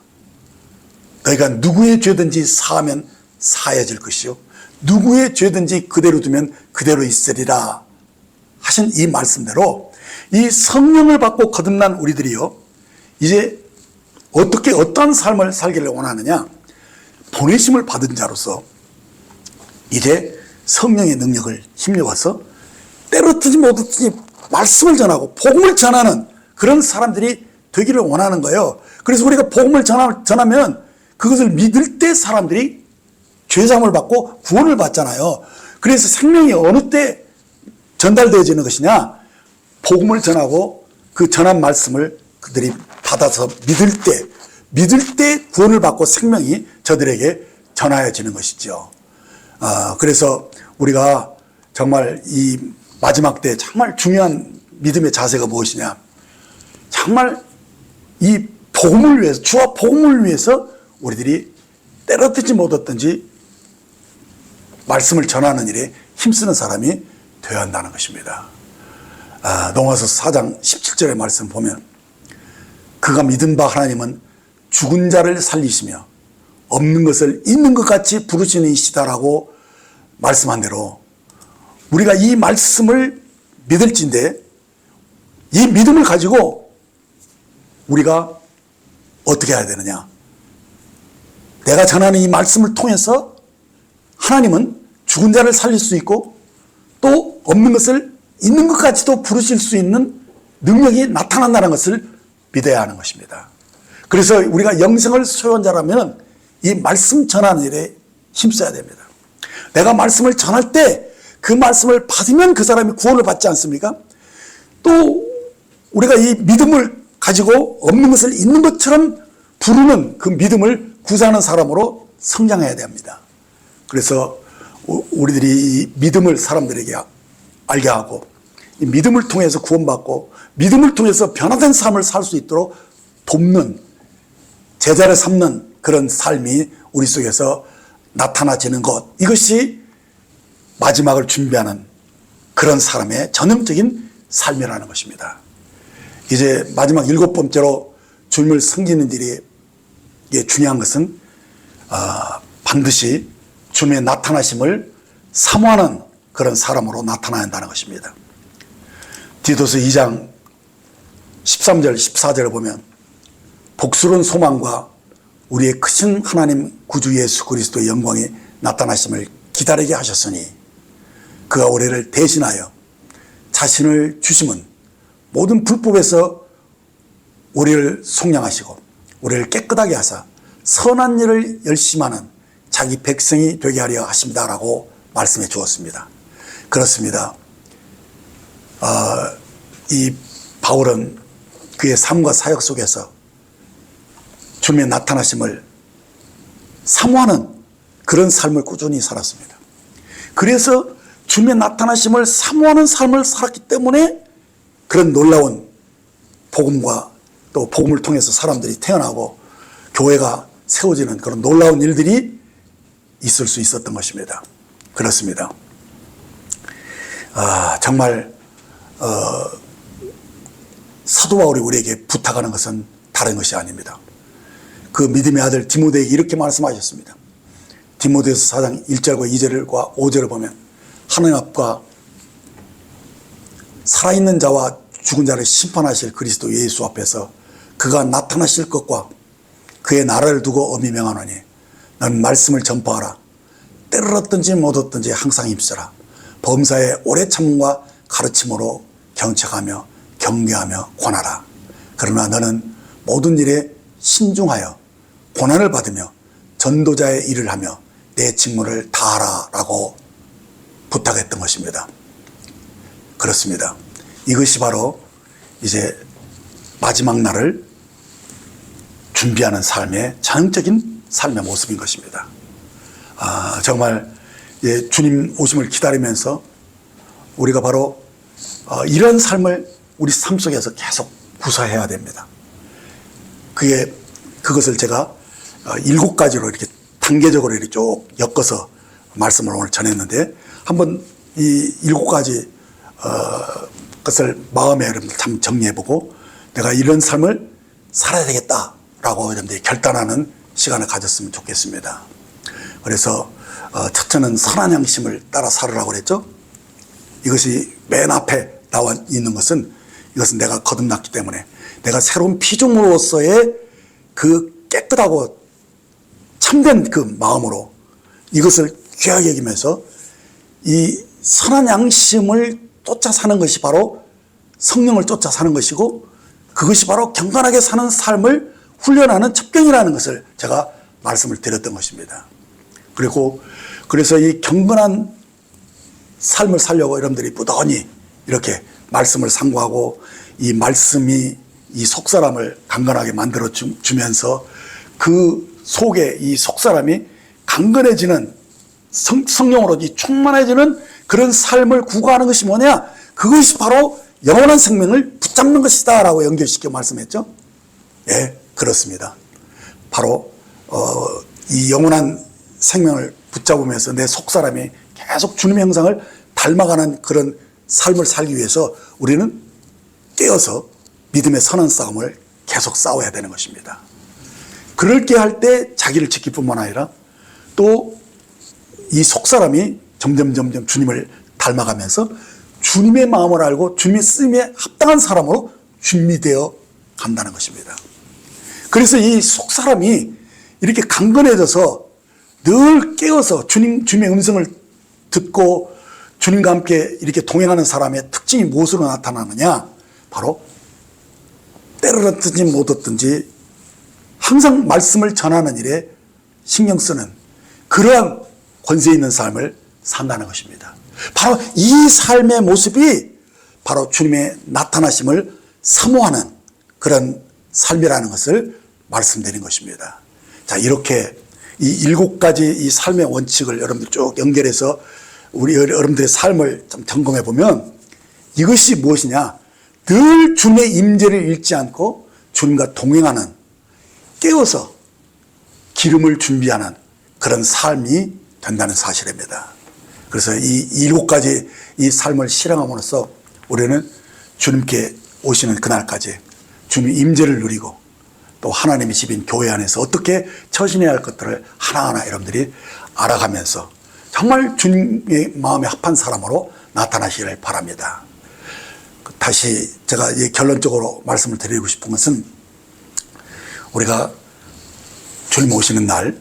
너희가 누구의 죄든지 사하면 사해질 것이요 누구의 죄든지 그대로 두면 그대로 있으리라 하신 이 말씀대로 이 성령을 받고 거듭난 우리들이요, 이제 어떻게 어떠한 삶을 살기를 원하느냐? 보내심을 받은 자로서 이제 성령의 능력을 힘입어서 때려뜨지 못했지 말씀을 전하고 복음을 전하는 그런 사람들이 되기를 원하는 거예요. 그래서 우리가 복음을 전하면 그것을 믿을 때 사람들이 죄사함을 받고 구원을 받잖아요. 그래서 생명이 어느 때 전달되어지는 것이냐? 복음을 전하고 그 전한 말씀을 그들이 받아서 믿을 때 구원을 받고 생명이 저들에게 전하여지는 것이죠. 그래서 우리가 정말 이 마지막 때 정말 중요한 믿음의 자세가 무엇이냐? 정말 이 복음을 위해서, 주와 복음을 위해서 우리들이 때려뜨지 못했든지 말씀을 전하는 일에 힘쓰는 사람이 되어야 한다는 것입니다. 로마서 4장 17절의 말씀 보면 그가 믿은 바 하나님은 죽은 자를 살리시며 없는 것을 있는 것 같이 부르시는 이시다라고 말씀한 대로 우리가 이 말씀을 믿을진데 이 믿음을 가지고 우리가 어떻게 해야 되느냐? 내가 전하는 이 말씀을 통해서 하나님은 죽은 자를 살릴 수 있고 또 없는 것을 있는 것 같이도 부르실 수 있는 능력이 나타난다는 것을 믿어야 하는 것입니다. 그래서 우리가 영생을 소유한 자라면 이 말씀 전하는 일에 힘써야 됩니다. 내가 말씀을 전할 때 그 말씀을 받으면 그 사람이 구원을 받지 않습니까? 또 우리가 이 믿음을 가지고 없는 것을 있는 것처럼 부르는 그 믿음을 구사하는 사람으로 성장해야 됩니다. 그래서 우리들이 이 믿음을 사람들에게 알게 하고 이 믿음을 통해서 구원받고 믿음을 통해서 변화된 삶을 살 수 있도록 돕는, 제자를 삼는 그런 삶이 우리 속에서 나타나지는 것, 이것이 마지막을 준비하는 그런 사람의 전형적인 삶이라는 것입니다. 이제 마지막 7번째로 주님을 섬기는 일이 중요한 것은 반드시 주님의 나타나심을 사모하는 그런 사람으로 나타나야 한다는 것입니다. 디도서 2장 13절 14절을 보면 복스러운 소망과 우리의 크신 하나님 구주 예수 그리스도의 영광이 나타나심을 기다리게 하셨으니 그가 우리를 대신하여 자신을 주심은 모든 불법에서 우리를 속량하시고 우리를 깨끗하게 하사 선한 일을 열심히 하는 자기 백성이 되게 하려 하십니다라고 말씀해 주었습니다. 그렇습니다. 이 바울은 그의 삶과 사역 속에서 주님의 나타나심을 사모하는 그런 삶을 꾸준히 살았습니다. 그래서 주님의 나타나심을 사모하는 삶을 살았기 때문에 그런 놀라운 복음과 또 복음을 통해서 사람들이 태어나고 교회가 세워지는 그런 놀라운 일들이 있을 수 있었던 것입니다. 그렇습니다. 정말 사도 바울이 우리에게 부탁하는 것은 다른 것이 아닙니다. 그 믿음의 아들 디모데에게 이렇게 말씀하셨습니다. 디모데서 4장 1절과 2절과 5절을 보면 하나님 앞과 살아있는 자와 죽은 자를 심판하실 그리스도 예수 앞에서 그가 나타나실 것과 그의 나라를 두고 엄히 명하노니 너는 말씀을 전파하라. 때를 얻든지 못 얻든지 항상 힘쓰라. 범사에 오래 참음과 가르침으로 경책하며 경계하며 권하라. 그러나 너는 모든 일에 신중하여 고난을 받으며 전도자의 일을 하며 내 직무를 다하라 라고 부탁했던 것입니다. 그렇습니다. 이것이 바로 이제 마지막 날을 준비하는 삶의 전형적인 삶의 모습인 것입니다. 정말 주님 오심을 기다리면서 우리가 바로 이런 삶을 우리 삶 속에서 계속 구사해야 됩니다. 그게 그것을 제가 7가지로 이렇게 단계적으로 이렇게 쭉 엮어서 말씀을 오늘 전했는데, 한번 이 7가지 것을 마음에 여러분들 참 정리해보고 내가 이런 삶을 살아야 되겠다라고 여러분들이 결단하는 시간을 가졌으면 좋겠습니다. 그래서 첫째는 선한 양심을 따라 살으라고 그랬죠. 이것이 맨 앞에 나와 있는 것은, 이것은 내가 거듭났기 때문에 내가 새로운 피조물로서의 그 깨끗하고 참된 그 마음으로 이것을 귀하게 여기면서 이 선한 양심을 쫓아 사는 것이 바로 성령을 쫓아 사는 것이고, 그것이 바로 경건하게 사는 삶을 훈련하는 첩경이라는 것을 제가 말씀을 드렸던 것입니다. 그리고 그래서 이 경건한 삶을 살려고 여러분들이 부단히 이렇게 말씀을 상고하고, 이 말씀이 이 속사람을 강건하게 만들어 주면서 그 속에 이 속사람이 강건해지는 성령으로 이 충만해지는 그런 삶을 구가하는 것이 뭐냐? 그것이 바로 영원한 생명을 붙잡는 것이다 라고 연결시켜 말씀했죠. 예, 그렇습니다. 바로 이 영원한 생명을 붙잡으면서 내 속사람이 계속 주님의 형상을 닮아가는 그런 삶을 살기 위해서 우리는 깨어서 믿음의 선한 싸움을 계속 싸워야 되는 것입니다. 그렇게 할 때 자기를 지킬 뿐만 아니라 또 이 속사람이 점점 주님을 닮아가면서 주님의 마음을 알고 주님의 쓰임에 합당한 사람으로 준비되어 간다는 것입니다. 그래서 이 속사람이 이렇게 강건해져서 늘 깨어서 주님의 음성을 듣고 주님과 함께 이렇게 동행하는 사람의 특징이 무엇으로 나타나느냐? 바로 때를 얻든지 못 얻든지 항상 말씀을 전하는 일에 신경 쓰는 그러한 권세 있는 삶을 산다는 것입니다. 바로 이 삶의 모습이 바로 주님의 나타나심을 사모하는 그런 삶이라는 것을 말씀드린 것입니다. 자, 이렇게 이 7가지 이 삶의 원칙을 여러분들 쭉 연결해서 우리 여러분들의 삶을 좀 점검해 보면 이것이 무엇이냐? 늘 주님의 임재를 잃지 않고 주님과 동행하는, 깨어서 기름을 준비하는 그런 삶이 된다는 사실입니다. 그래서 이 7가지 이 삶을 실행함으로써 우리는 주님께 오시는 그날까지 주님의 임재를 누리고 또 하나님의 집인 교회 안에서 어떻게 처신해야 할 것들을 하나하나 여러분들이 알아가면서 정말 주님의 마음에 합한 사람으로 나타나시기를 바랍니다. 다시 제가 결론적으로 말씀을 드리고 싶은 것은, 우리가 주님 오시는 날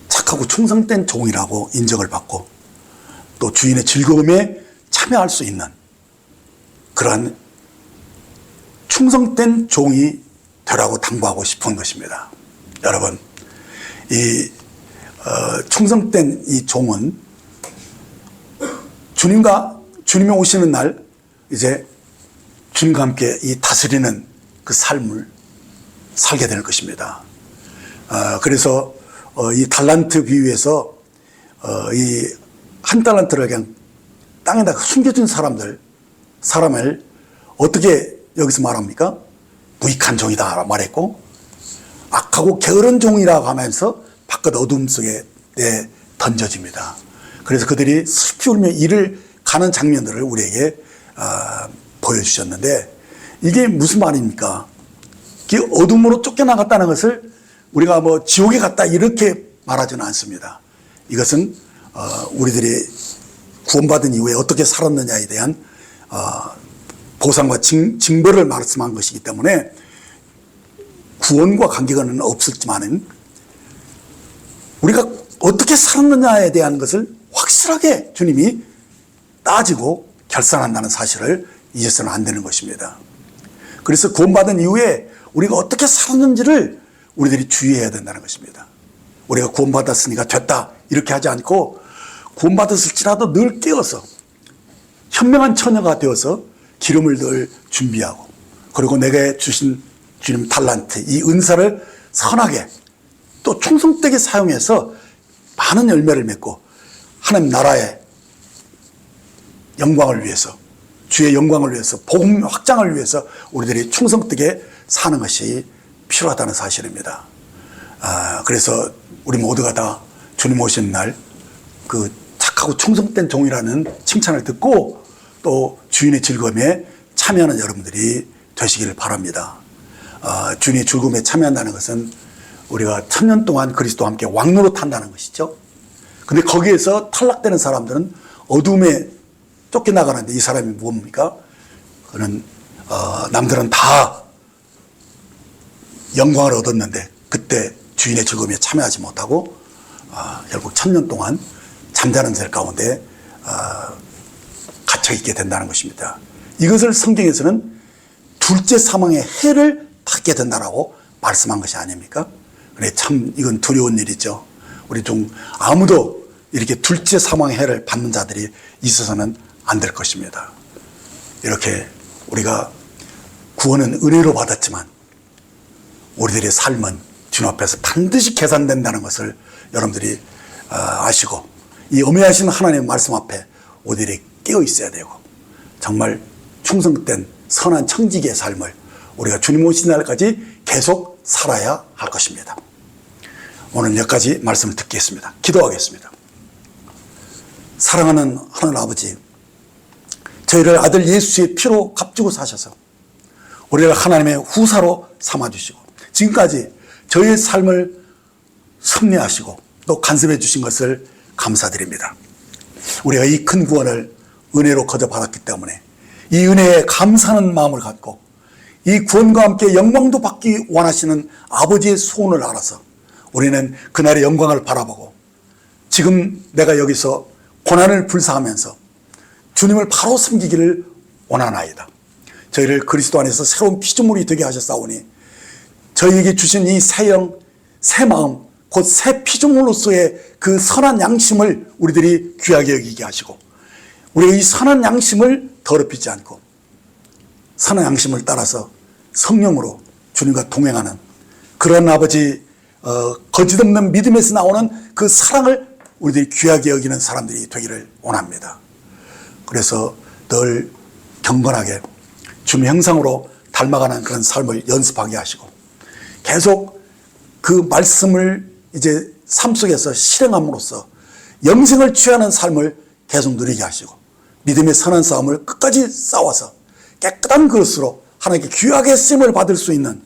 착하고 충성된 종이라고 인정을 받고 또 주인의 즐거움에 참여할 수 있는 그러한 충성된 종이 되라고 당부하고 싶은 것입니다. 여러분, 이 충성된 이 종은 주님이 오시는 날 이제 주님과 함께 이 다스리는 그 삶을 살게 될 것입니다. 그래서 이 달란트 비유에서 이 한 달란트를 그냥 땅에다 숨겨준 사람을 어떻게 여기서 말합니까? 무익한 종이다 말했고, 악하고 게으른 종이라고 하면서 바깥 어둠 속에 던져집니다. 그래서 그들이 슬피 울며 이를 가는 장면들을 우리에게 보여주셨는데, 이게 무슨 말입니까? 이게 어둠으로 쫓겨나갔다는 것을 우리가 뭐 지옥에 갔다 이렇게 말하지는 않습니다. 이것은 우리들이 구원받은 이후에 어떻게 살았느냐에 대한 보상과 징벌을 말씀한 것이기 때문에 구원과 관계는 없었지만은 우리가 어떻게 살았느냐에 대한 것을 확실하게 주님이 따지고 결산한다는 사실을 잊어서는 안 되는 것입니다. 그래서 구원받은 이후에 우리가 어떻게 살았는지를 우리들이 주의해야 된다는 것입니다. 우리가 구원받았으니까 됐다 이렇게 하지 않고, 구원받았을지라도 늘 깨어서 현명한 처녀가 되어서 기름을 늘 준비하고, 그리고 내게 주신 주님 달란트 이 은사를 선하게 또 충성되게 사용해서 많은 열매를 맺고 하나님 나라의 영광을 위해서, 주의 영광을 위해서, 복음 확장을 위해서 우리들이 충성되게 사는 것이 필요하다는 사실입니다. 그래서 우리 모두가 다 주님 오신 날 그 착하고 충성된 종이라는 칭찬을 듣고 또 주인의 즐거움에 참여하는 여러분들이 되시기를 바랍니다. 주인의 즐거움에 참여한다는 것은 우리가 1000년 동안 그리스도와 함께 왕노로 탄다는 것이죠. 근데 거기에서 탈락되는 사람들은 어둠에 쫓겨나가는데, 이 사람이 뭡니까? 그는 남들은 다 영광을 얻었는데 그때 주인의 즐거움에 참여하지 못하고 결국 1000년 동안 잠자는 새 가운데 갇혀 있게 된다는 것입니다. 이것을 성경에서는 둘째 사망의 해를 받게 된다라고 말씀한 것이 아닙니까? 그래, 참 이건 두려운 일이죠. 우리 좀 아무도 이렇게 둘째 사망의 해를 받는 자들이 있어서는 안 될 것입니다. 이렇게 우리가 구원은 은혜로 받았지만 우리들의 삶은 주님 앞에서 반드시 계산된다는 것을 여러분들이 아시고, 이 엄해하신 하나님의 말씀 앞에 우리들이 깨어 있어야 되고, 정말 충성된 선한 청지기의 삶을 우리가 주님 오신 날까지 계속 살아야 할 것입니다. 오늘 여기까지 말씀을 듣겠습니다. 기도하겠습니다. 사랑하는 하나님 아버지, 저희를 아들 예수의 피로 값주고 사셔서 우리를 하나님의 후사로 삼아주시고 지금까지 저희의 삶을 섭리하시고 또 간섭해 주신 것을 감사드립니다. 우리가 이 큰 구원을 은혜로 거저 받았기 때문에 이 은혜에 감사하는 마음을 갖고 이 구원과 함께 영광도 받기 원하시는 아버지의 소원을 알아서 우리는 그날의 영광을 바라보고 지금 내가 여기서 고난을 불사하면서 주님을 바로 섬기기를 원하나이다. 저희를 그리스도 안에서 새로운 피조물이 되게 하셨사오니 저희에게 주신 이 새 영, 새 마음, 곧 새 피조물로서의 그 선한 양심을 우리들이 귀하게 여기게 하시고 우리가 이 선한 양심을 더럽히지 않고 선한 양심을 따라서 성령으로 주님과 동행하는 그런 아버지 거짓없는 믿음에서 나오는 그 사랑을 우리들이 귀하게 여기는 사람들이 되기를 원합니다. 그래서 늘 경건하게 주님 형상으로 닮아가는 그런 삶을 연습하게 하시고 계속 그 말씀을 이제 삶 속에서 실행함으로써 영생을 취하는 삶을 계속 누리게 하시고 믿음의 선한 싸움을 끝까지 싸워서 깨끗한 그릇으로 하나님께 귀하게 쓰임을 받을 수 있는,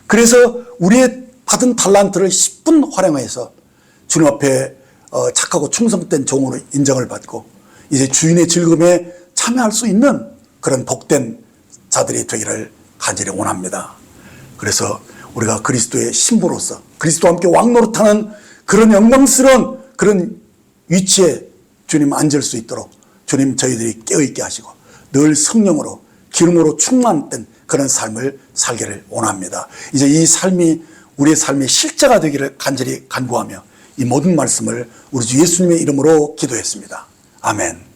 그래서 우리의 받은 달란트를 10분 활용해서 주님 앞에 착하고 충성된 종으로 인정을 받고 이제 주인의 즐거움에 참여할 수 있는 그런 복된 자들이 되기를 간절히 원합니다. 그래서 우리가 그리스도의 신부로서 그리스도와 함께 왕노릇하는 그런 영광스러운 그런 위치에 주님 앉을 수 있도록 주님 저희들이 깨어있게 하시고 늘 성령으로 기름으로 충만된 그런 삶을 살기를 원합니다. 이제 이 삶이 우리의 삶의 실제가 되기를 간절히 간구하며 이 모든 말씀을 우리 주 예수님의 이름으로 기도했습니다. 아멘.